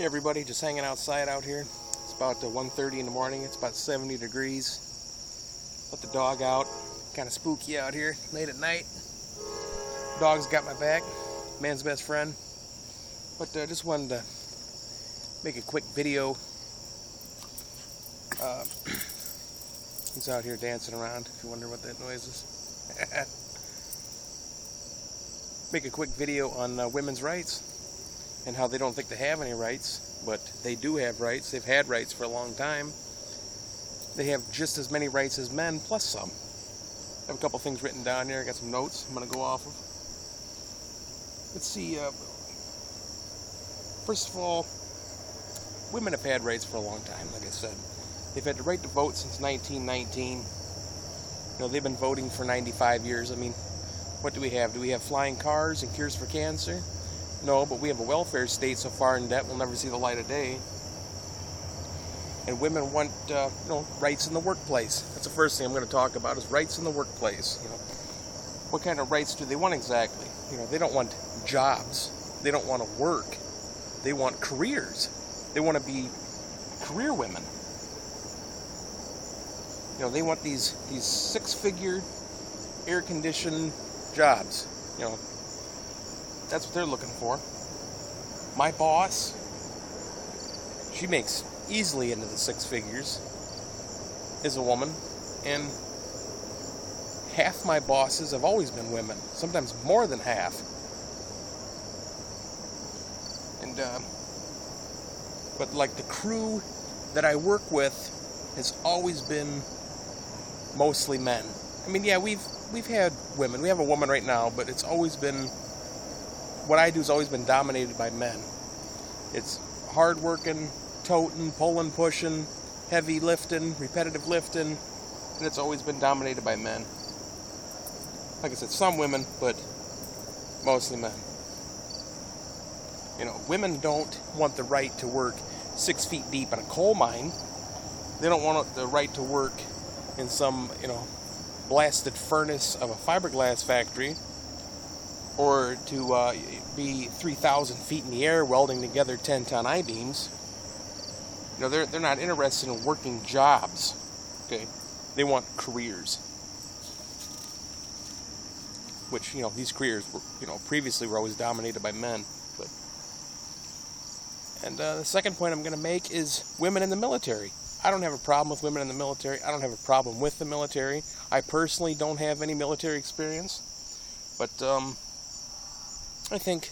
Hey everybody, just hanging outside out here. It's about 1:30 in the morning. It's about 70 degrees. Let the dog out. Kind of spooky out here late at night. Dog's got my back. Man's best friend. But just wanted to make a quick video. He's out here dancing around, if you wonder what that noise is. Make a quick video on women's rights and how they don't think they have any rights, but they do have rights. They've had rights for a long time. They have just as many rights as men, plus some. I have a couple things written down here. I got some notes I'm going to go off of. Let's see. First of all, women have had rights for a long time, like I said. They've had the right to vote since 1919. You know, they've been voting for 95 years. I mean, what do we have? Do we have flying cars and cures for cancer? No, but we have a welfare state so far in debt we'll never see the light of day. And women want, rights in the workplace. That's the first thing I'm going to talk about, is rights in the workplace. You know, what kind of rights do they want exactly? You know, they don't want jobs. They don't want to work. They want careers. They want to be career women. You know, they want these six-figure air-conditioned jobs. You know, that's what they're looking for. My boss, she makes easily into the six figures, is a woman, and half my bosses have always been women, sometimes more than half. And but like the crew that I work with has always been mostly men. I mean, yeah, we've had women. We have a woman right now, but it's always been, what I do has always been dominated by men. It's hard working, toting, pulling, pushing, heavy lifting, repetitive lifting, and it's always been dominated by men. Like I said, some women, but mostly men. You know, women don't want the right to work 6 feet deep in a coal mine. They don't want the right to work in some, blasted furnace of a fiberglass factory, or to be 3,000 feet in the air welding together 10-ton I-beams. You know, they're not interested in working jobs. Okay, they want careers, which, these careers were, previously were always dominated by men. But the second point I'm going to make is women in the military. I don't have a problem with women in the military. I don't have a problem with the military. I personally don't have any military experience, but I think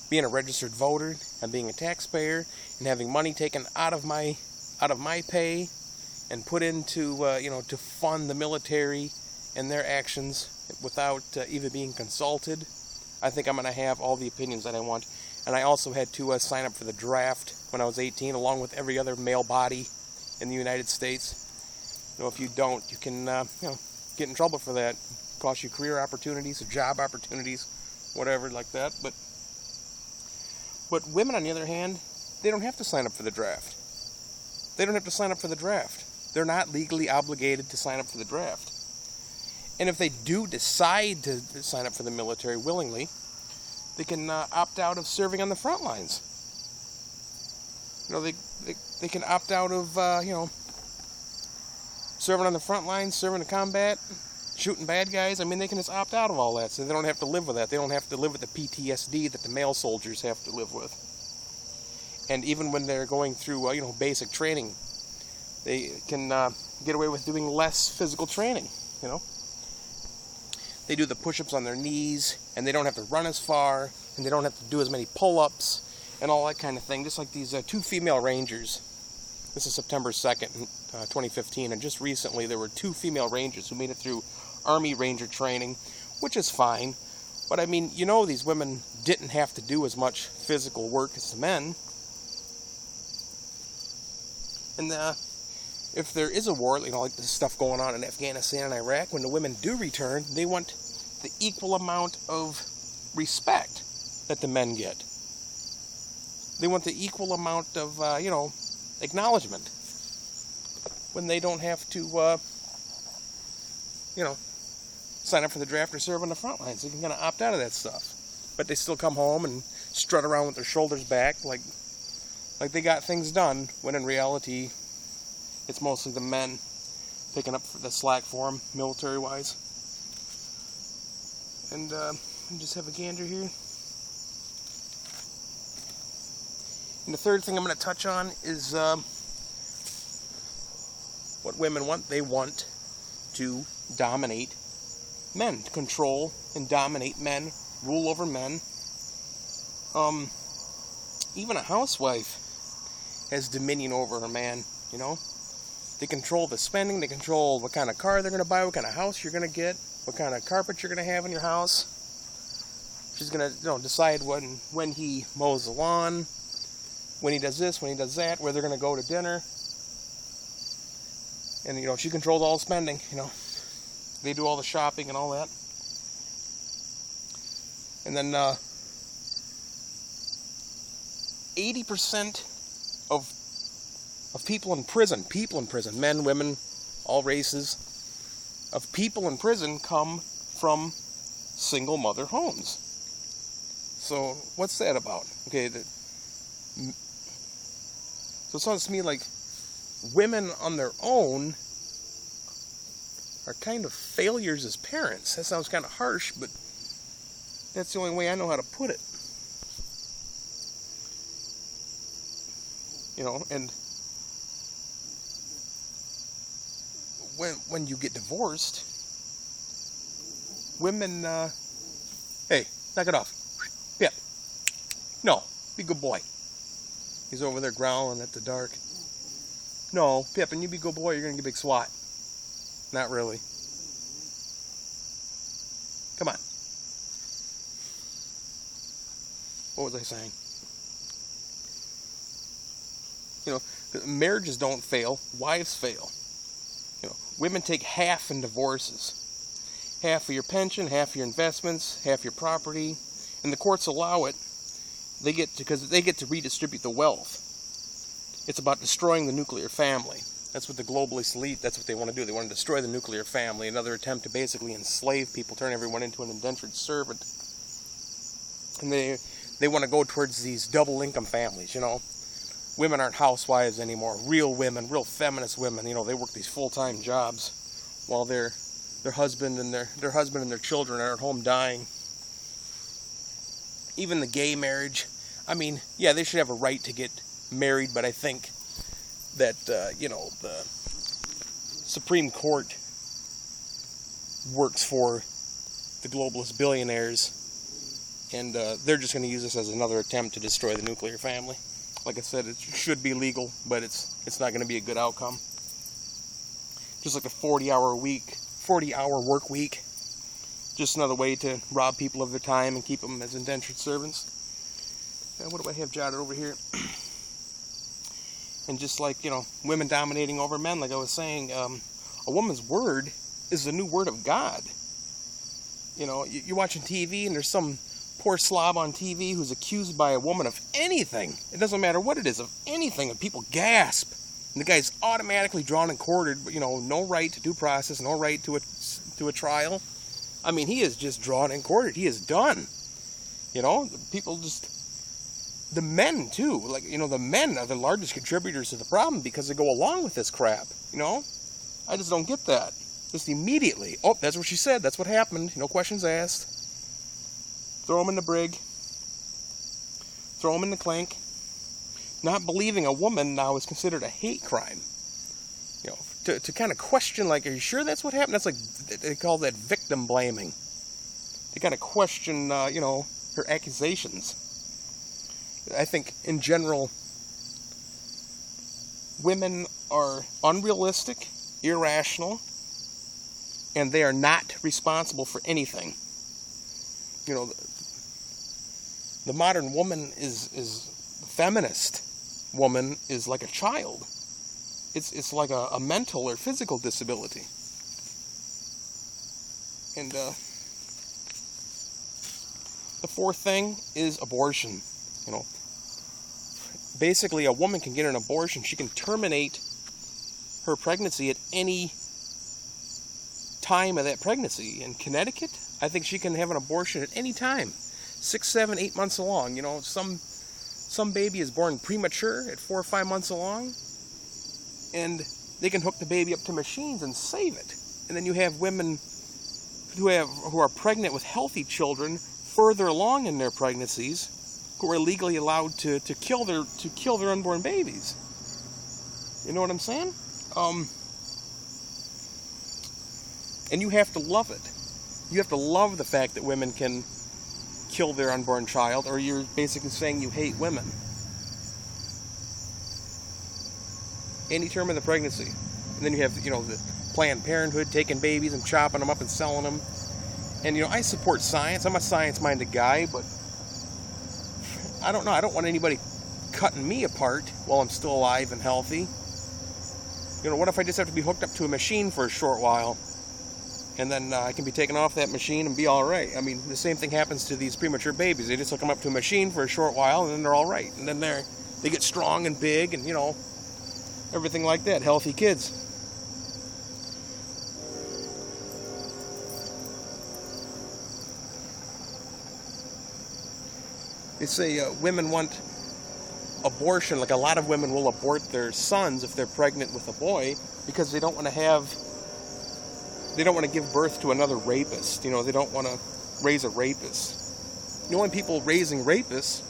being a registered voter and being a taxpayer and having money taken out of my pay and put into to fund the military and their actions without even being consulted, I think I'm going to have all the opinions that I want. And I also had to sign up for the draft when I was 18, along with every other male body in the United States. If you don't, you can get in trouble for that. Cost you career opportunities, job opportunities, whatever like that. But women, on the other hand, they don't have to sign up for the draft. They don't have to sign up for the draft. They're not legally obligated to sign up for the draft. And if they do decide to sign up for the military willingly, they can opt out of serving on the front lines. They can opt out of serving on the front lines, serving in combat, shooting bad guys. I mean, they can just opt out of all that, so they don't have to live with that. They don't have to live with the PTSD that the male soldiers have to live with. And even when they're going through, basic training, they can get away with doing less physical training. They do the push-ups on their knees, and they don't have to run as far, and they don't have to do as many pull-ups, and all that kind of thing. Just like these two female rangers. This is September 2nd, 2015, and just recently there were 2 female rangers who made it through Army Ranger training, which is fine. But I mean, these women didn't have to do as much physical work as the men. And if there is a war, like this stuff going on in Afghanistan and Iraq, when the women do return, they want the equal amount of respect that the men get. They want the equal amount of, acknowledgement when they don't have to, sign up for the draft or serve on the front lines. They can kind of opt out of that stuff. But they still come home and strut around with their shoulders back like like they got things done, when in reality, it's mostly the men picking up the slack for them, military-wise. And just have a gander here. And the third thing I'm going to touch on is what women want. They want to dominate men, to control and dominate men, rule over men. Even a housewife has dominion over her man, you know. They control the spending, they control what kind of car they're going to buy, what kind of house you're going to get, what kind of carpet you're going to have in your house. She's going to, decide when he mows the lawn, when he does this, when he does that, where they're going to go to dinner. And, she controls all the spending, They do all the shopping and all that. And then 80% of people in prison, men, women, all races, of people in prison come from single mother homes. So what's that about? Okay, so it sounds to me like women on their own are kind of failures as parents. That sounds kind of harsh, but that's the only way I know how to put it. And when you get divorced, women, hey, knock it off. Yeah. No, be a good boy. He's over there growling at the dark. No, Pip, and you be a good boy, you're going to get a big swat. Not really. Come on. What was I saying? Marriages don't fail, wives fail. Women take half in divorces. Half of your pension, half of your investments, half your property. And the courts allow it. Because they get to redistribute the wealth. It's about destroying the nuclear family. That's what the globalist elite, that's what they want to do. They want to destroy the nuclear family. Another attempt to basically enslave people, turn everyone into an indentured servant. And they want to go towards these double income families, Women aren't housewives anymore. Real women, real feminist women, they work these full-time jobs while their husband and their children are at home dying. Even the gay marriage, yeah, they should have a right to get married, but I think that, the Supreme Court works for the globalist billionaires, and they're just going to use this as another attempt to destroy the nuclear family. Like I said, it should be legal, but it's not going to be a good outcome. Just like the 40-hour work week, just another way to rob people of their time and keep them as indentured servants. And what do I have jotted over here? And just like, women dominating over men, like I was saying, a woman's word is the new word of God. You're watching TV and there's some poor slob on TV who's accused by a woman of anything. It doesn't matter what it is, of anything, and people gasp. And the guy's automatically drawn and quartered, no right to due process, no right to a trial. He is just drawn and quartered. He is done. People just... The men, too. The men are the largest contributors to the problem because they go along with this crap, I just don't get that. Just immediately, oh, that's what she said, that's what happened, no questions asked. Throw them in the brig. Throw them in the clink. Not believing a woman now is considered a hate crime. To kind of question, like, are you sure that's what happened? That's like, they call that victim blaming. To kind of question, her accusations. I think, in general, women are unrealistic, irrational, and they are not responsible for anything. The modern woman is feminist woman is like a child. It's like a mental or physical disability. And the fourth thing is abortion. Basically, a woman can get an abortion. She can terminate her pregnancy at any time of that pregnancy. In Connecticut, I think she can have an abortion at any time. 6, 7, 8 months along. Some some baby is born premature at 4 or 5 months along, and they can hook the baby up to machines and save it. And then you have women who are pregnant with healthy children further along in their pregnancies, who are legally allowed to kill their unborn babies. You know what I'm saying? And you have to love it. You have to love the fact that women can kill their unborn child, or you're basically saying you hate women. Any term of the pregnancy. And then you have, the Planned Parenthood taking babies and chopping them up and selling them. And, I support science. I'm a science-minded guy, but I don't know. I don't want anybody cutting me apart while I'm still alive and healthy. What if I just have to be hooked up to a machine for a short while, and then I can be taken off that machine and be all right? I mean, the same thing happens to these premature babies. They just hook them up to a machine for a short while, and then they're all right. And then they get strong and big, and everything like that. Healthy kids. They say women want abortion. Like, a lot of women will abort their sons if they're pregnant with a boy, because they don't want to give birth to another rapist. They don't want to raise a rapist. The only people raising rapists,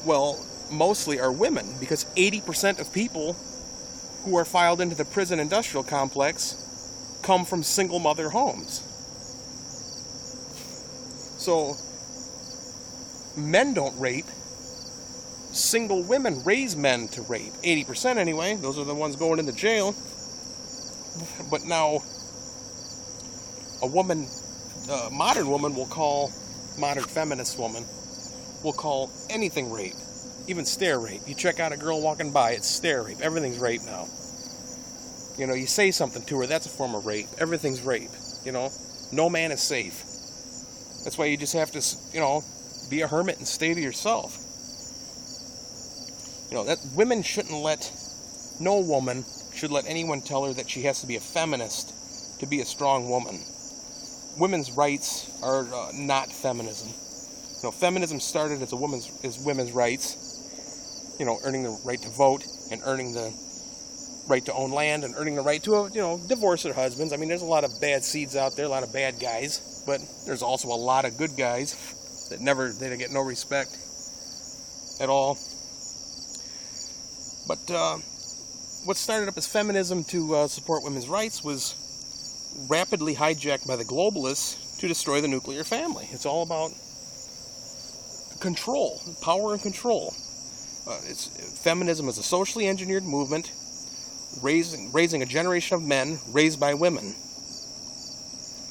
well, mostly are women, because 80% of people who are filed into the prison industrial complex come from single mother homes. So men don't rape. Single women raise men to rape. 80% anyway. Those are the ones going into jail. But now, a modern woman modern feminist woman will call anything rape. Even stare rape. You check out a girl walking by, it's stare rape. Everything's rape now. You say something to her, that's a form of rape. Everything's rape. No man is safe. That's why you just have to, be a hermit and stay to yourself. That women shouldn't no woman should let anyone tell her that she has to be a feminist to be a strong woman. Women's rights are not feminism. Feminism started as women's rights. Earning the right to vote, and earning the right to own land, and earning the right to, divorce their husbands. I mean, there's a lot of bad seeds out there, a lot of bad guys, but there's also a lot of good guys that they get no respect at all. But what started up as feminism to support women's rights was rapidly hijacked by the globalists to destroy the nuclear family. It's all about control, power and control. Feminism is a socially engineered movement raising a generation of men raised by women.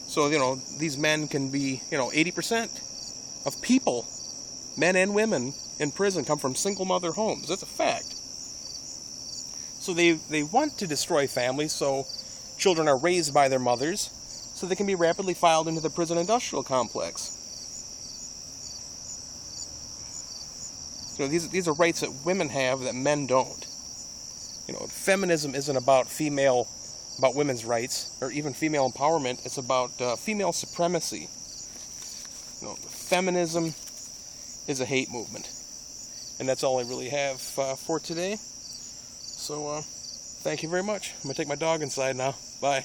So, these men can be, 80% of people, men and women, in prison come from single mother homes. That's a fact. So they want to destroy families, so children are raised by their mothers, so they can be rapidly filed into the prison industrial complex. These are rights that women have that men don't. Feminism isn't about women's rights, or even female empowerment. It's about female supremacy. Feminism is a hate movement. And that's all I really have for today. So, thank you very much. I'm going to take my dog inside now. Bye.